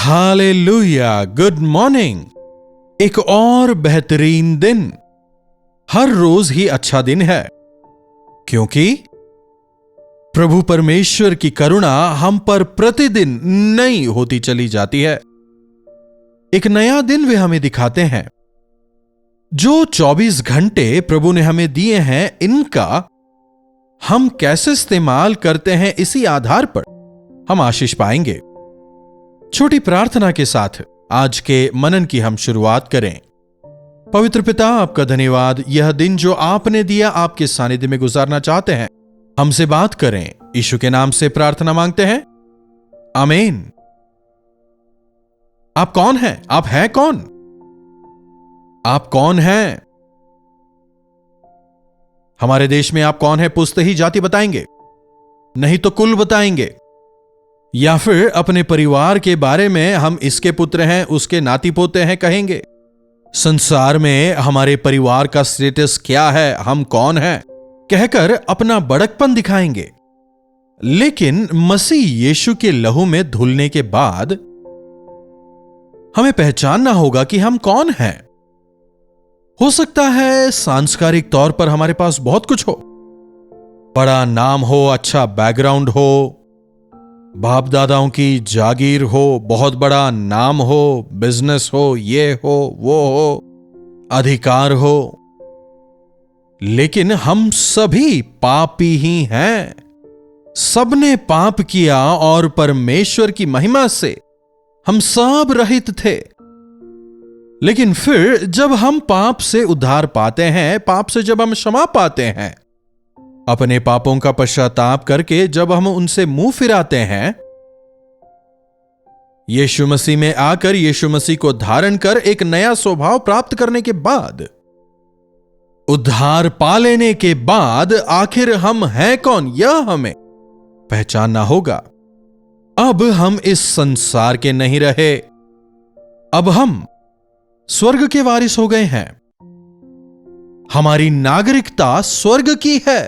Hallelujah, good morning. एक और बेहतरीन दिन। हर रोज ही अच्छा दिन है, क्योंकि प्रभु परमेश्वर की करुणा हम पर प्रतिदिन नई होती चली जाती है। एक नया दिन वे हमें दिखाते हैं। जो 24 घंटे प्रभु ने हमें दिए हैं, इनका हम कैसे इस्तेमाल करते हैं, इसी आधार पर हम आशीष पाएंगे। छोटी प्रार्थना के साथ आज के मनन की हम शुरुआत करें। पवित्र पिता, आपका धन्यवाद, यह दिन जो आपने दिया, आपके सानिध्य में गुजारना चाहते हैं। हमसे बात करें, यीशु के नाम से प्रार्थना मांगते हैं, आमीन। आप कौन हैं? आप हैं कौन? आप कौन हैं? हमारे देश में आप कौन है पूछते ही जाति बताएंगे, नहीं तो कुल बताएंगे, या फिर अपने परिवार के बारे में हम इसके पुत्र हैं, उसके नाती पोते हैं कहेंगे। संसार में हमारे परिवार का स्टेटस क्या है, हम कौन हैं, कहकर अपना बड़कपन दिखाएंगे। लेकिन मसीह यीशु के लहू में धुलने के बाद हमें पहचानना होगा कि हम कौन हैं। हो सकता है सांस्कारिक तौर पर हमारे पास बहुत कुछ हो, बड़ा नाम हो, अच्छा बैकग्राउंड हो, बाप दादाओं की जागीर हो, बहुत बड़ा नाम हो, बिजनेस हो, ये हो, वो हो, अधिकार हो, लेकिन हम सभी पापी ही हैं। सबने पाप किया और परमेश्वर की महिमा से हम सब रहित थे। लेकिन फिर जब हम पाप से उद्धार पाते हैं, पाप से जब हम क्षमा पाते हैं, अपने पापों का पश्चाताप करके जब हम उनसे मुंह फिराते हैं, यीशु मसीह में आकर यीशु मसीह को धारण कर एक नया स्वभाव प्राप्त करने के बाद, उद्धार पा लेने के बाद आखिर हम हैं कौन, यह हमें पहचानना होगा। अब हम इस संसार के नहीं रहे, अब हम स्वर्ग के वारिस हो गए हैं। हमारी नागरिकता स्वर्ग की है।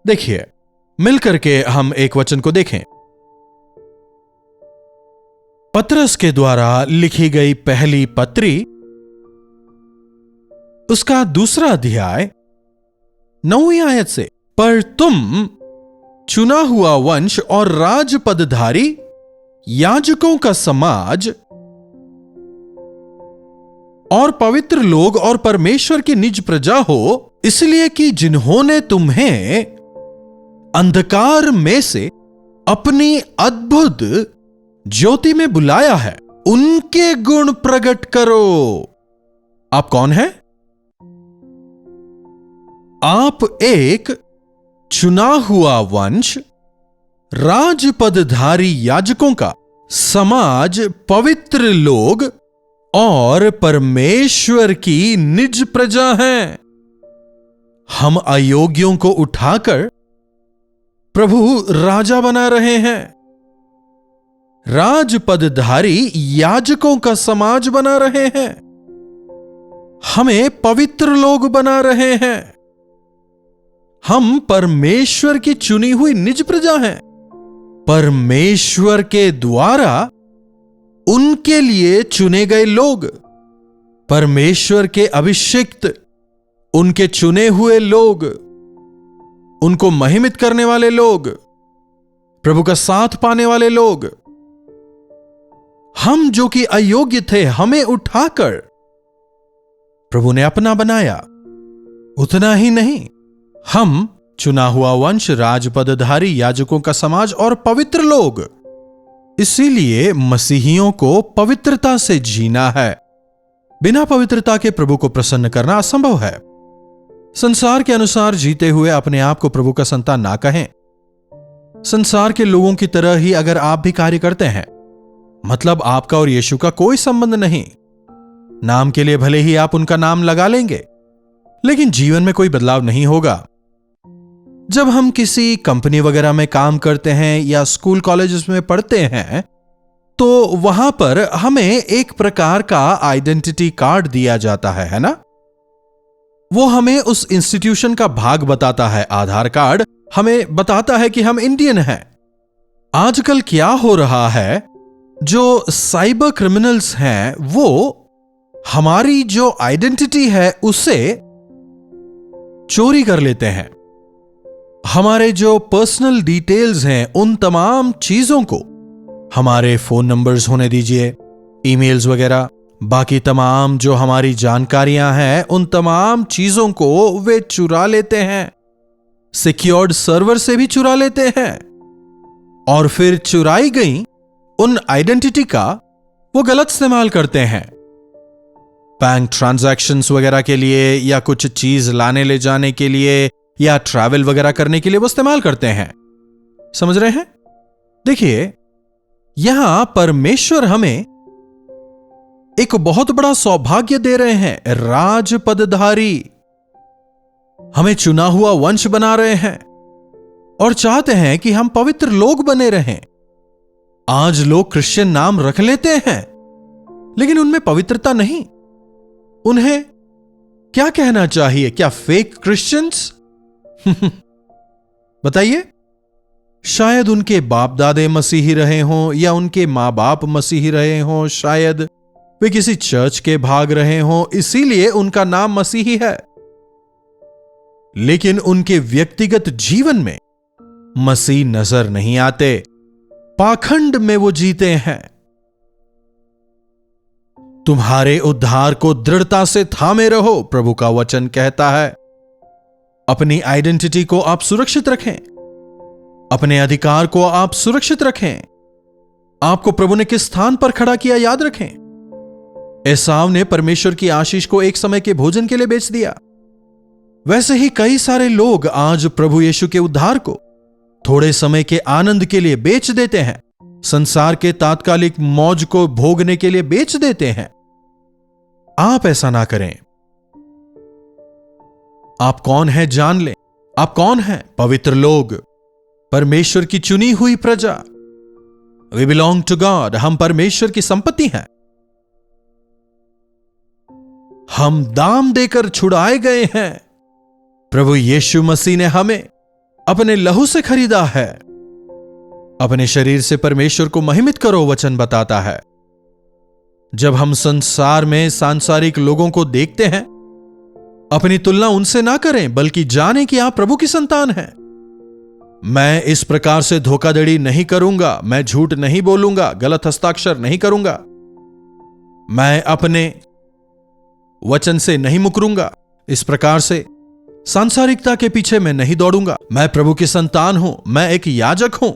देखिए, मिलकर के हम एक वचन को देखें। पतरस के द्वारा लिखी गई पहली पत्री, उसका 2 अध्याय 9वीं आयत से, पर तुम चुना हुआ वंश और राजपदधारी, याजकों का समाज और पवित्र लोग और परमेश्वर की निज प्रजा हो, इसलिए कि जिन्होंने तुम्हें अंधकार में से अपनी अद्भुत ज्योति में बुलाया है, उनके गुण प्रकट करो। आप कौन हैं? आप एक चुना हुआ वंश, राजपदधारी याजकों का समाज, पवित्र लोग और परमेश्वर की निज प्रजा हैं। हम अयोग्यों को उठाकर प्रभु राजा बना रहे हैं। राजपदधारी याजकों का समाज बना रहे हैं। हमें पवित्र लोग बना रहे हैं। हम परमेश्वर की चुनी हुई निज प्रजा हैं। परमेश्वर के द्वारा उनके लिए चुने गए लोग, परमेश्वर के अभिषिक्त, उनके चुने हुए लोग, उनको महिमित करने वाले लोग, प्रभु का साथ पाने वाले लोग। हम जो कि अयोग्य थे, हमें उठाकर प्रभु ने अपना बनाया। उतना ही नहीं, हम चुना हुआ वंश, राजपदधारी, याजकों का समाज और पवित्र लोग। इसीलिए मसीहियों को पवित्रता से जीना है। बिना पवित्रता के प्रभु को प्रसन्न करना असंभव है। संसार के अनुसार जीते हुए अपने आप को प्रभु का संतान ना कहें। संसार के लोगों की तरह ही अगर आप भी कार्य करते हैं, मतलब आपका और यीशु का कोई संबंध नहीं। नाम के लिए भले ही आप उनका नाम लगा लेंगे, लेकिन जीवन में कोई बदलाव नहीं होगा। जब हम किसी कंपनी वगैरह में काम करते हैं या स्कूल कॉलेजेस में पढ़ते हैं, तो वहां पर हमें एक प्रकार का आइडेंटिटी कार्ड दिया जाता है ना? वो हमें उस इंस्टीट्यूशन का भाग बताता है। आधार कार्ड हमें बताता है कि हम इंडियन हैं। आजकल क्या हो रहा है, जो साइबर क्रिमिनल्स हैं वो हमारी जो आइडेंटिटी है उसे चोरी कर लेते हैं। हमारे जो पर्सनल डिटेल्स हैं उन तमाम चीजों को, हमारे फोन नंबर्स होने दीजिए, ईमेल्स वगैरह, बाकी तमाम जो हमारी जानकारियां हैं उन तमाम चीजों को वे चुरा लेते हैं। सिक्योर्ड सर्वर से भी चुरा लेते हैं और फिर चुराई गई उन आइडेंटिटी का वो गलत इस्तेमाल करते हैं। बैंक ट्रांजैक्शंस वगैरह के लिए या कुछ चीज लाने ले जाने के लिए या ट्रैवल वगैरह करने के लिए वो इस्तेमाल करते हैं। समझ रहे हैं? देखिए, यहां परमेश्वर हमें एक बहुत बड़ा सौभाग्य दे रहे हैं। राजपदधारी हमें चुना हुआ वंश बना रहे हैं और चाहते हैं कि हम पवित्र लोग बने रहें। आज लोग क्रिश्चियन नाम रख लेते हैं लेकिन उनमें पवित्रता नहीं। उन्हें क्या कहना चाहिए? क्या फेक क्रिश्चियंस? बताइए। शायद उनके बाप दादे मसीही रहे हों या उनके मां बाप मसीही रहे हों, शायद वे किसी चर्च के भाग रहे हों, इसीलिए उनका नाम मसीही है, लेकिन उनके व्यक्तिगत जीवन में मसीह नजर नहीं आते। पाखंड में वो जीते हैं। तुम्हारे उद्धार को दृढ़ता से थामे रहो, प्रभु का वचन कहता है। अपनी आइडेंटिटी को आप सुरक्षित रखें, अपने अधिकार को आप सुरक्षित रखें। आपको प्रभु ने किस स्थान पर खड़ा किया याद रखें। एसाव ने परमेश्वर की आशीष को एक समय के भोजन के लिए बेच दिया। वैसे ही कई सारे लोग आज प्रभु यीशु के उद्धार को थोड़े समय के आनंद के लिए बेच देते हैं, संसार के तात्कालिक मौज को भोगने के लिए बेच देते हैं। आप ऐसा ना करें। आप कौन हैं जान लें। आप कौन हैं? पवित्र लोग, परमेश्वर की चुनी हुई प्रजा। We belong to God. हम परमेश्वर की संपत्ति हैं। हम दाम देकर छुड़ाए गए हैं। प्रभु यीशु मसीह ने हमें अपने लहू से खरीदा है। अपने शरीर से परमेश्वर को महिमित करो, वचन बताता है। जब हम संसार में सांसारिक लोगों को देखते हैं, अपनी तुलना उनसे ना करें, बल्कि जानें कि आप प्रभु की संतान हैं। मैं इस प्रकार से धोखाधड़ी नहीं करूंगा, मैं झूठ नहीं बोलूंगा, गलत हस्ताक्षर नहीं करूंगा, मैं अपने वचन से नहीं मुकरूंगा, इस प्रकार से सांसारिकता के पीछे मैं नहीं दौड़ूंगा। मैं प्रभु की संतान हूं, मैं एक याजक हूं।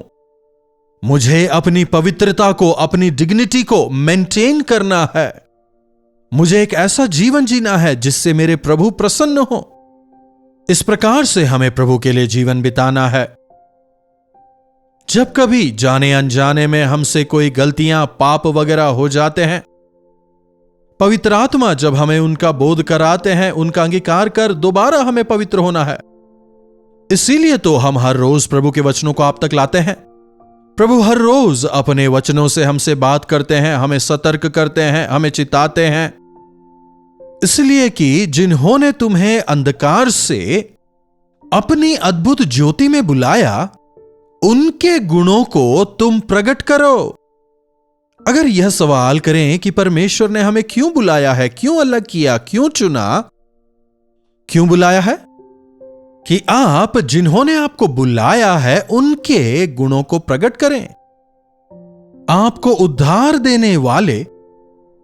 मुझे अपनी पवित्रता को, अपनी डिग्निटी को मेंटेन करना है। मुझे एक ऐसा जीवन जीना है जिससे मेरे प्रभु प्रसन्न हो। इस प्रकार से हमें प्रभु के लिए जीवन बिताना है। जब कभी जाने अनजाने में हमसे कोई गलतियां, पाप वगैरह हो जाते हैं, पवित्र आत्मा जब हमें उनका बोध कराते हैं, उनका अंगीकार कर दोबारा हमें पवित्र होना है। इसीलिए तो हम हर रोज प्रभु के वचनों को आप तक लाते हैं। प्रभु हर रोज अपने वचनों से हमसे बात करते हैं, हमें सतर्क करते हैं, हमें चिताते हैं, इसलिए कि जिन्होंने तुम्हें अंधकार से अपनी अद्भुत ज्योति में बुलाया, उनके गुणों को तुम प्रकट करो। अगर यह सवाल करें कि परमेश्वर ने हमें क्यों बुलाया है, क्यों अलग किया, क्यों चुना, क्यों बुलाया है? कि आप जिन्होंने आपको बुलाया है उनके गुणों को प्रकट करें। आपको उद्धार देने वाले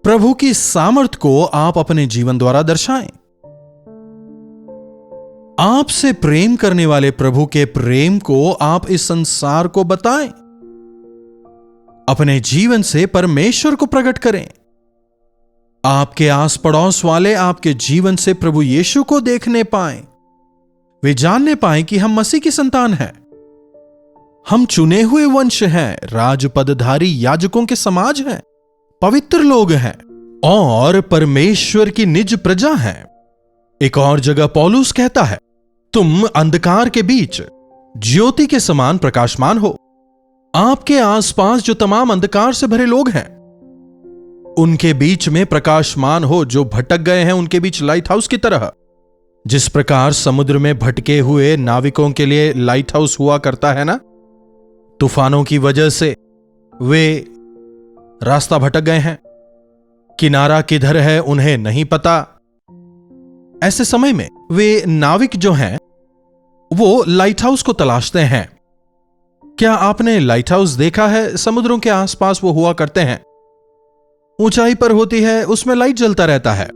प्रभु की सामर्थ को आप अपने जीवन द्वारा दर्शाएं। आपसे प्रेम करने वाले प्रभु के प्रेम को आप इस संसार को बताएं। अपने जीवन से परमेश्वर को प्रकट करें। आपके आस पड़ोस वाले आपके जीवन से प्रभु यीशु को देखने पाएं। वे जानने पाएं कि हम मसीह की संतान हैं। हम चुने हुए वंश हैं, राजपदधारी याजकों के समाज हैं, पवित्र लोग हैं और परमेश्वर की निज प्रजा हैं। एक और जगह पौलुस कहता है, तुम अंधकार के बीच ज्योति के समान प्रकाशमान हो। आपके आसपास जो तमाम अंधकार से भरे लोग हैं, उनके बीच में प्रकाशमान हो। जो भटक गए हैं उनके बीच लाइट हाउस की तरह। जिस प्रकार समुद्र में भटके हुए नाविकों के लिए लाइट हाउस हुआ करता है ना, तूफानों की वजह से वे रास्ता भटक गए हैं, किनारा किधर है उन्हें नहीं पता। ऐसे समय में वे नाविक जो हैं वो लाइट हाउस को तलाशते हैं। क्या आपने लाइट हाउस देखा है? समुद्रों के आसपास वो हुआ करते हैं, ऊंचाई पर होती है, उसमें लाइट जलता रहता है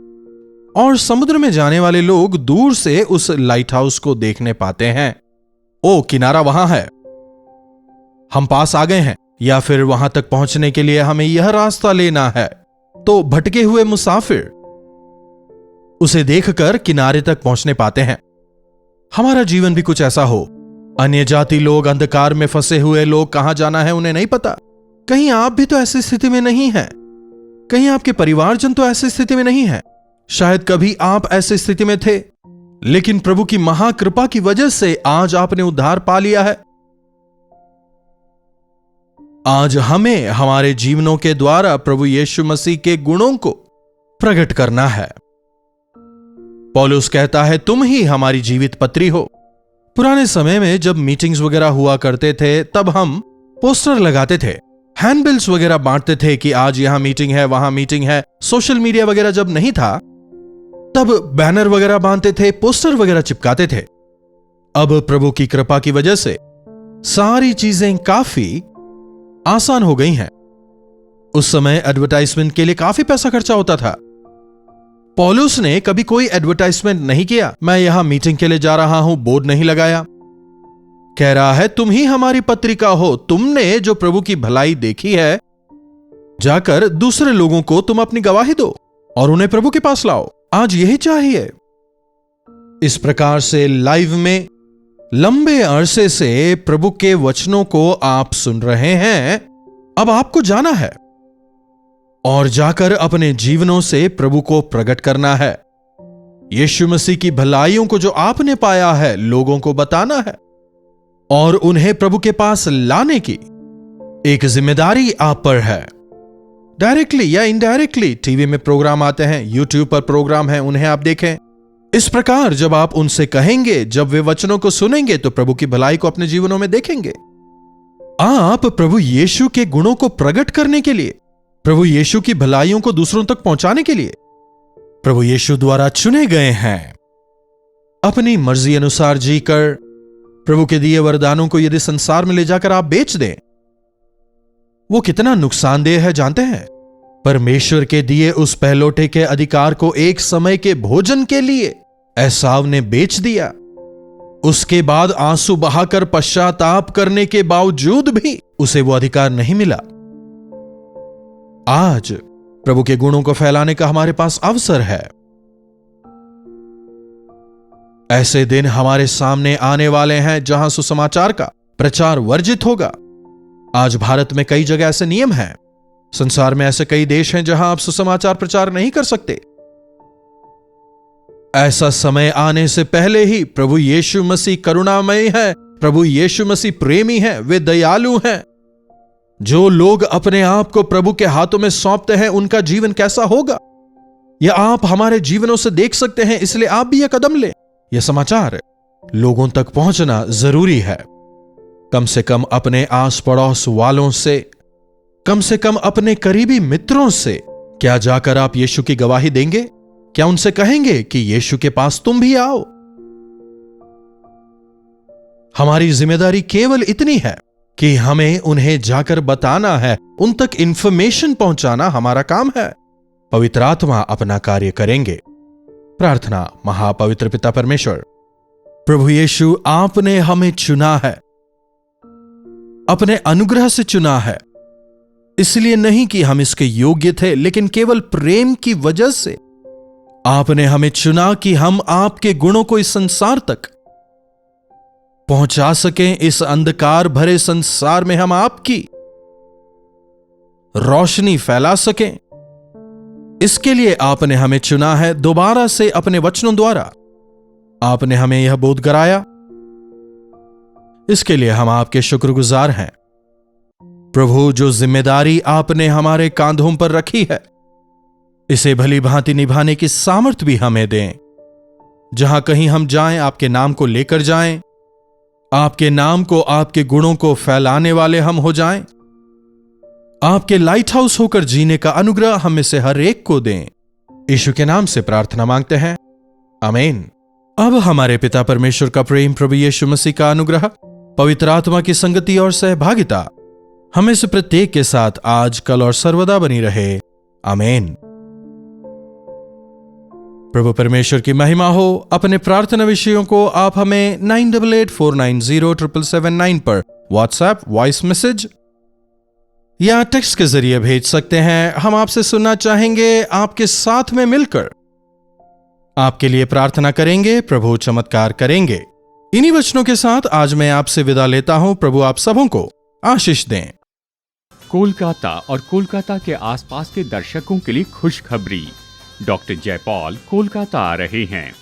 और समुद्र में जाने वाले लोग दूर से उस लाइट हाउस को देखने पाते हैं। ओ, किनारा वहां है, हम पास आ गए हैं, या फिर वहां तक पहुंचने के लिए हमें यह रास्ता लेना है। तो भटके हुए मुसाफिर उसे देखकर किनारे तक पहुंचने पाते हैं। हमारा जीवन भी कुछ ऐसा हो। अन्य जाति लोग, अंधकार में फंसे हुए लोग, कहां जाना है उन्हें नहीं पता। कहीं आप भी तो ऐसी स्थिति में नहीं हैं, कहीं आपके परिवारजन तो ऐसी स्थिति में नहीं है। शायद कभी आप ऐसी स्थिति में थे, लेकिन प्रभु की महाकृपा की वजह से आज आपने उद्धार पा लिया है। आज हमें हमारे जीवनों के द्वारा प्रभु यीशु मसीह के गुणों को प्रकट करना है। पौलुस कहता है, तुम ही हमारी जीवित पत्री हो। पुराने समय में जब मीटिंग्स वगैरह हुआ करते थे, तब हम पोस्टर लगाते थे, हैंडबिल्स वगैरह बांटते थे कि आज यहां मीटिंग है, वहां मीटिंग है। सोशल मीडिया वगैरह जब नहीं था, तब बैनर वगैरह बांधते थे, पोस्टर वगैरह चिपकाते थे। अब प्रभु की कृपा की वजह से सारी चीजें काफी आसान हो गई हैं। उस समय एडवर्टाइजमेंट के लिए काफी पैसा खर्चा होता था। पौलुस ने कभी कोई एडवर्टाइजमेंट नहीं किया। मैं यहां मीटिंग के लिए जा रहा हूं, बोर्ड नहीं लगाया। कह रहा है, तुम ही हमारी पत्रिका हो, तुमने जो प्रभु की भलाई देखी है, जाकर दूसरे लोगों को तुम अपनी गवाही दो और उन्हें प्रभु के पास लाओ। आज यही चाहिए। इस प्रकार से लाइव में लंबे अरसे से प्रभु के वचनों को आप सुन रहे हैं। अब आपको जाना है और जाकर अपने जीवनों से प्रभु को प्रकट करना है। यीशु मसीह की भलाइयों को जो आपने पाया है, लोगों को बताना है और उन्हें प्रभु के पास लाने की एक जिम्मेदारी आप पर है। डायरेक्टली या इनडायरेक्टली टीवी में प्रोग्राम आते हैं, यूट्यूब पर प्रोग्राम है, उन्हें आप देखें। इस प्रकार जब आप उनसे कहेंगे, जब वे वचनों को सुनेंगे, तो प्रभु की भलाई को अपने जीवनों में देखेंगे। आप प्रभु यीशु के गुणों को प्रकट करने के लिए, प्रभु यीशु की भलाइयों को दूसरों तक पहुंचाने के लिए प्रभु यीशु द्वारा चुने गए हैं। अपनी मर्जी अनुसार जीकर प्रभु के दिए वरदानों को यदि संसार में ले जाकर आप बेच दें, वो कितना नुकसानदेह है जानते हैं? परमेश्वर के दिए उस पहलौठे के अधिकार को एक समय के भोजन के लिए एसाव ने बेच दिया। उसके बाद आंसू बहाकर पश्चाताप करने के बावजूद भी उसे वो अधिकार नहीं मिला। आज प्रभु के गुणों को फैलाने का हमारे पास अवसर है। ऐसे दिन हमारे सामने आने वाले हैं जहां सुसमाचार का प्रचार वर्जित होगा। आज भारत में कई जगह ऐसे नियम हैं। संसार में ऐसे कई देश हैं जहां आप सुसमाचार प्रचार नहीं कर सकते। ऐसा समय आने से पहले ही प्रभु यीशु मसीह करुणामयी है, प्रभु यीशु मसीह प्रेमी है, वे दयालु हैं। जो लोग अपने आप को प्रभु के हाथों में सौंपते हैं, उनका जीवन कैसा होगा, यह आप हमारे जीवनों से देख सकते हैं। इसलिए आप भी यह कदम लें। यह समाचार लोगों तक पहुंचना जरूरी है। कम से कम अपने आस पड़ोस वालों से, कम से कम अपने करीबी मित्रों से क्या जाकर आप यीशु की गवाही देंगे? क्या उनसे कहेंगे कि यीशु के पास तुम भी आओ? हमारी जिम्मेदारी केवल इतनी है कि हमें उन्हें जाकर बताना है, उन तक इंफॉर्मेशन पहुंचाना हमारा काम है। पवित्र आत्मा अपना कार्य करेंगे। प्रार्थना। महापवित्र पिता परमेश्वर, प्रभु यीशु, आपने हमें चुना है, अपने अनुग्रह से चुना है। इसलिए नहीं कि हम इसके योग्य थे, लेकिन केवल प्रेम की वजह से आपने हमें चुना कि हम आपके गुणों को इस संसार तक पहुंचा सकें। इस अंधकार भरे संसार में हम आपकी रोशनी फैला सकें। इसके लिए आपने हमें चुना है। दोबारा से अपने वचनों द्वारा आपने हमें यह बोध कराया। इसके लिए हम आपके शुक्रगुजार हैं। प्रभु, जो जिम्मेदारी आपने हमारे कांधों पर रखी है, इसे भली भांति निभाने की सामर्थ्य भी हमें दें। जहां कहीं हम जाएं, आपके नाम को लेकर जाएं, आपके नाम को, आपके गुणों को फैलाने वाले हम हो जाएं। आपके लाइट हाउस होकर जीने का अनुग्रह हम में से हर एक को दें। यीशु के नाम से प्रार्थना मांगते हैं, आमीन। अब हमारे पिता परमेश्वर का प्रेम, प्रभु यीशु मसीह का अनुग्रह, पवित्र आत्मा की संगति और सहभागिता हमें से प्रत्येक के साथ आज, कल और सर्वदा बनी रहे, आमीन। प्रभु परमेश्वर की महिमा हो। अपने प्रार्थना विषयों को आप हमें 9884907779 पर व्हाट्सएप वॉइस मैसेज या टेक्स्ट के जरिए भेज सकते हैं। हम आपसे सुनना चाहेंगे, आपके साथ में मिलकर आपके लिए प्रार्थना करेंगे, प्रभु चमत्कार करेंगे। इन्हीं वचनों के साथ आज मैं आपसे विदा लेता हूं। प्रभु आप सबों को आशीष दें। कोलकाता और कोलकाता के आसपास के दर्शकों के लिए खुशखबरी। डॉक्टर जयपॉल कोलकाता आ रहे हैं।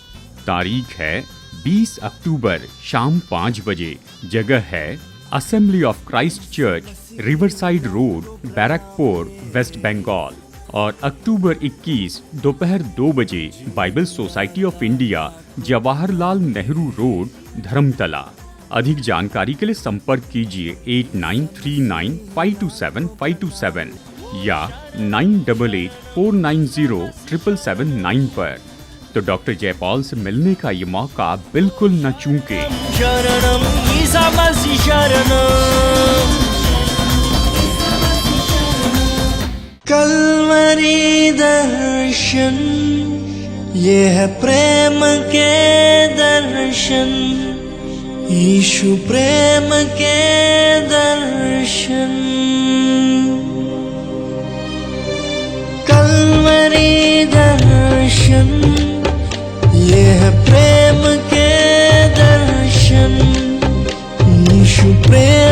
तारीख है 20 अक्टूबर शाम 5 बजे। जगह है assembly of Christ church, riverside road, Barrackpore, west Bengal. और अक्टूबर 21 दोपहर 2 बजे Bible society of India, Jawaharlal Nehru road, Dharmatala. अधिक जानकारी के लिए संपर्क कीजिए 8939527527 या 9884907779 पर। तो डॉक्टर जयपॉल से मिलने का ये मौका बिल्कुल न चूकें। शरणम ईसा मसीह शरणम। कलवरी दर्शन, ये है प्रेम के दर्शन, यीशु प्रेम के दर्शन। कलवरी दर्शन, ये है प्रेम के दर्शन, यीशु प्रेम